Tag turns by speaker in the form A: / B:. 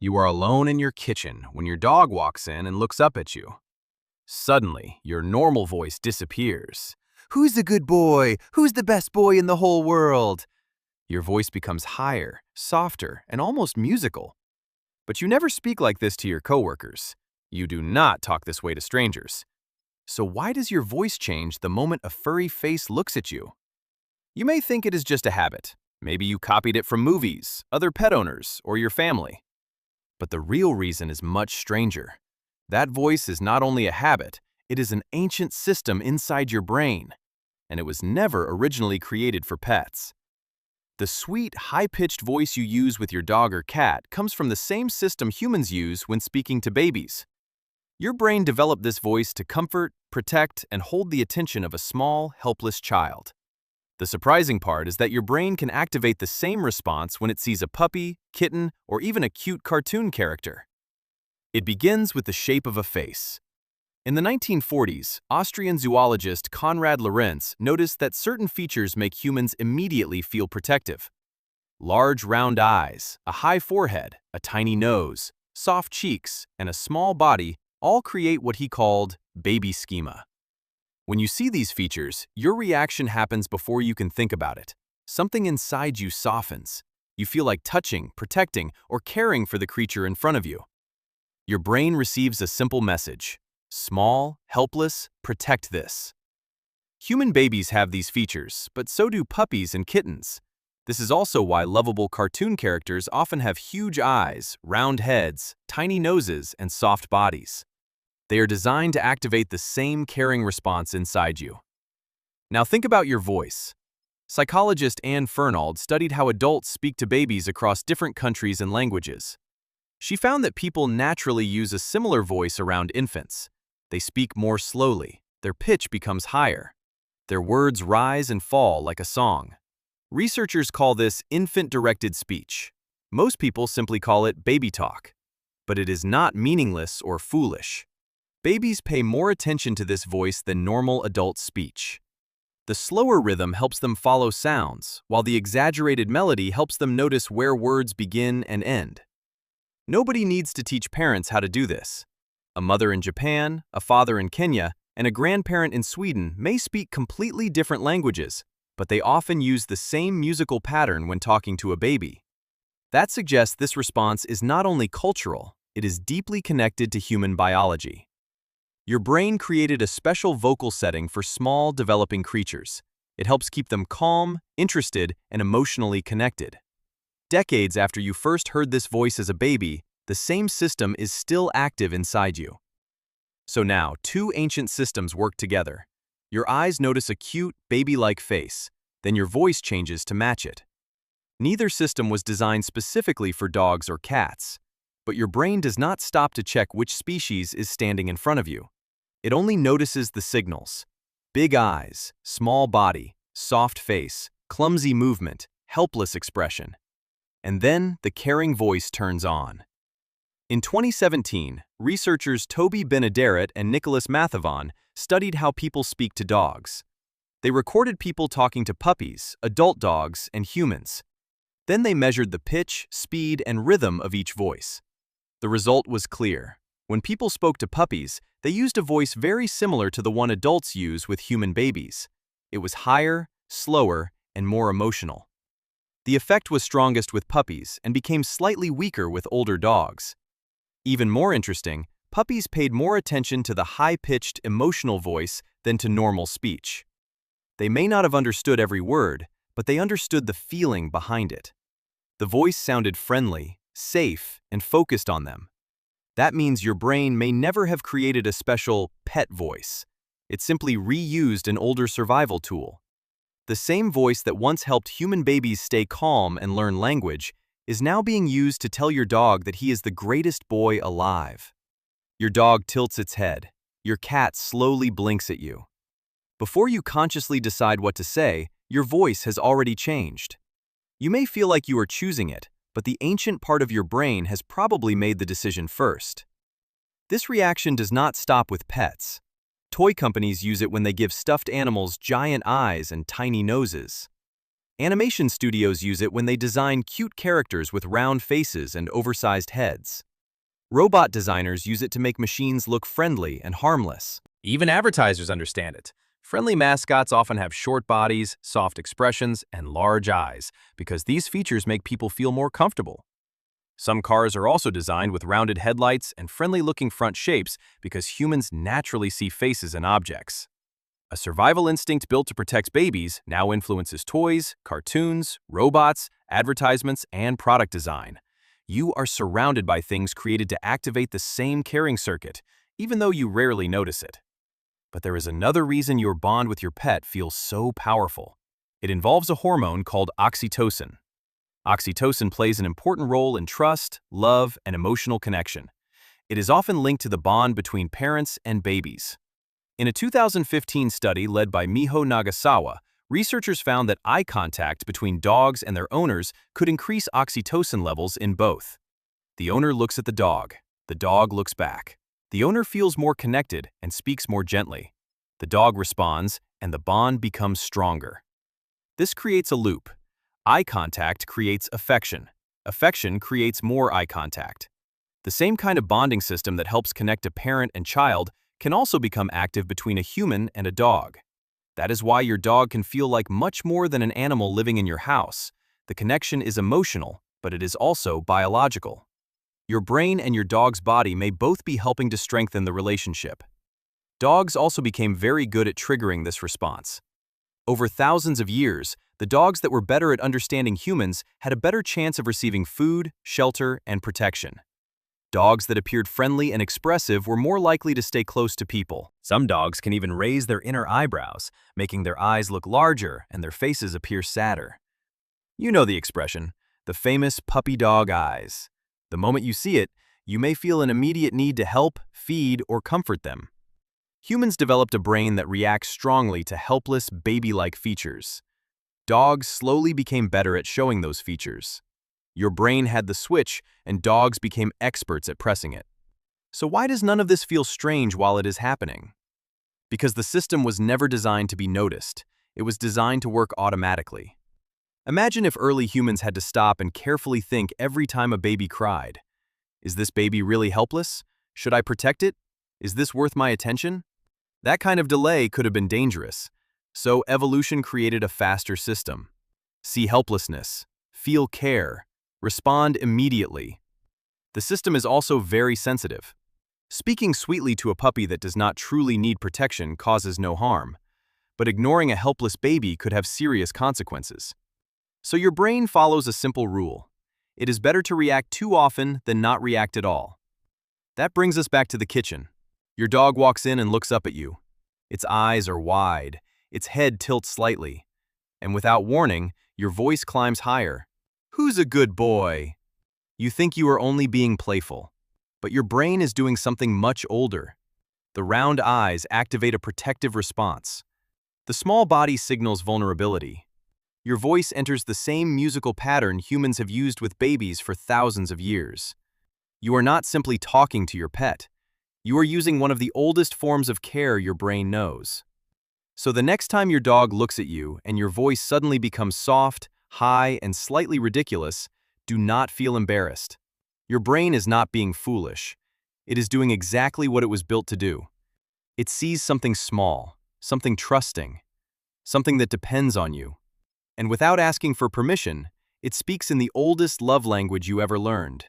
A: You are alone in your kitchen when your dog walks in and looks up at you. Suddenly, your normal voice disappears. Who's a good boy? Who's the best boy in the whole world? Your voice becomes higher, softer, and almost musical. But you never speak like this to your coworkers. You do not talk this way to strangers. So why does your voice change the moment a furry face looks at you? You may think it is just a habit. Maybe you copied it from movies, other pet owners, or your family. But the real reason is much stranger. That voice is not only a habit, it is an ancient system inside your brain, and it was never originally created for pets. The sweet, high-pitched voice you use with your dog or cat comes from the same system humans use when speaking to babies. Your brain developed this voice to comfort, protect, and hold the attention of a small, helpless child. The surprising part is that your brain can activate the same response when it sees a puppy, kitten, or even a cute cartoon character. It begins with the shape of a face. In the 1940s, Austrian zoologist Konrad Lorenz noticed that certain features make humans immediately feel protective. Large round eyes, a high forehead, a tiny nose, soft cheeks, and a small body all create what he called baby schema. When you see these features, your reaction happens before you can think about it. Something inside you softens. You feel like touching, protecting, or caring for the creature in front of you. Your brain receives a simple message. Small, helpless, protect this. Human babies have these features, but so do puppies and kittens. This is also why lovable cartoon characters often have huge eyes, round heads, tiny noses, and soft bodies. They are designed to activate the same caring response inside you. Now think about your voice. Psychologist Fernald studied how adults speak to babies across different countries and languages. She found that people naturally use a similar voice around infants. They speak more slowly, their pitch becomes higher. Their words rise and fall like a song. Researchers call this infant-directed speech. Most people simply call it baby talk. But it is not meaningless or foolish. Babies pay more attention to this voice than normal adult speech. The slower rhythm helps them follow sounds, while the exaggerated melody helps them notice where words begin and end. Nobody needs to teach parents how to do this. A mother in Japan, a father in Kenya, and a grandparent in Sweden may speak completely different languages, but they often use the same musical pattern when talking to a baby. That suggests this response is not only cultural, it is deeply connected to human biology. Your brain created a special vocal setting for small, developing creatures. It helps keep them calm, interested, and emotionally connected. Decades after you first heard this voice as a baby, the same system is still active inside you. So now, two ancient systems work together. Your eyes notice a cute, baby-like face, then your voice changes to match it. Neither system was designed specifically for dogs or cats, but your brain does not stop to check which species is standing in front of you. It only notices the signals. Big eyes, small body, soft face, clumsy movement, helpless expression. And then the caring voice turns on. In 2017, researchers Toby Benaderet and Nicholas Mathavan studied how people speak to dogs. They recorded people talking to puppies, adult dogs, and humans. Then they measured the pitch, speed, and rhythm of each voice. The result was clear. When people spoke to puppies, they used a voice very similar to the one adults use with human babies. It was higher, slower, and more emotional. The effect was strongest with puppies and became slightly weaker with older dogs. Even more interesting, puppies paid more attention to the high-pitched, emotional voice than to normal speech. They may not have understood every word, but they understood the feeling behind it. The voice sounded friendly, safe, and focused on them. That means your brain may never have created a special pet voice. It simply reused an older survival tool. The same voice that once helped human babies stay calm and learn language is now being used to tell your dog that he is the greatest boy alive. Your dog tilts its head. Your cat slowly blinks at you. Before you consciously decide what to say, your voice has already changed. You may feel like you are choosing it, but the ancient part of your brain has probably made the decision first. This reaction does not stop with pets. Toy companies use it when they give stuffed animals giant eyes and tiny noses. Animation studios use it when they design cute characters with round faces and oversized heads. Robot designers use it to make machines look friendly and harmless. Even advertisers understand it. Friendly mascots often have short bodies, soft expressions, and large eyes because these features make people feel more comfortable. Some cars are also designed with rounded headlights and friendly-looking front shapes because humans naturally see faces in objects. A survival instinct built to protect babies now influences toys, cartoons, robots, advertisements, and product design. You are surrounded by things created to activate the same caring circuit, even though you rarely notice it. But there is another reason your bond with your pet feels so powerful. It involves a hormone called oxytocin. Oxytocin plays an important role in trust, love, and emotional connection. It is often linked to the bond between parents and babies. In a 2015 study led by Miho Nagasawa, researchers found that eye contact between dogs and their owners could increase oxytocin levels in both. The owner looks at the dog looks back. The owner feels more connected and speaks more gently. The dog responds, and the bond becomes stronger. This creates a loop. Eye contact creates affection. Affection creates more eye contact. The same kind of bonding system that helps connect a parent and child can also become active between a human and a dog. That is why your dog can feel like much more than an animal living in your house. The connection is emotional, but it is also biological. Your brain and your dog's body may both be helping to strengthen the relationship. Dogs also became very good at triggering this response. Over thousands of years, the dogs that were better at understanding humans had a better chance of receiving food, shelter, and protection. Dogs that appeared friendly and expressive were more likely to stay close to people. Some dogs can even raise their inner eyebrows, making their eyes look larger and their faces appear sadder. You know the expression, the famous puppy dog eyes. The moment you see it, you may feel an immediate need to help, feed, or comfort them. Humans developed a brain that reacts strongly to helpless, baby-like features. Dogs slowly became better at showing those features. Your brain had the switch, and dogs became experts at pressing it. So why does none of this feel strange while it is happening? Because the system was never designed to be noticed. It was designed to work automatically. Imagine if early humans had to stop and carefully think every time a baby cried. Is this baby really helpless? Should I protect it? Is this worth my attention? That kind of delay could have been dangerous. So evolution created a faster system. See helplessness, feel care, respond immediately. The system is also very sensitive. Speaking sweetly to a puppy that does not truly need protection causes no harm, but ignoring a helpless baby could have serious consequences. So your brain follows a simple rule. It is better to react too often than not react at all. That brings us back to the kitchen. Your dog walks in and looks up at you. Its eyes are wide, its head tilts slightly, and without warning, your voice climbs higher. Who's a good boy? You think you are only being playful, but your brain is doing something much older. The round eyes activate a protective response. The small body signals vulnerability. Your voice enters the same musical pattern humans have used with babies for thousands of years. You are not simply talking to your pet. You are using one of the oldest forms of care your brain knows. So the next time your dog looks at you and your voice suddenly becomes soft, high, and slightly ridiculous, do not feel embarrassed. Your brain is not being foolish. It is doing exactly what it was built to do. It sees something small, something trusting, something that depends on you. And without asking for permission, it speaks in the oldest love language you ever learned.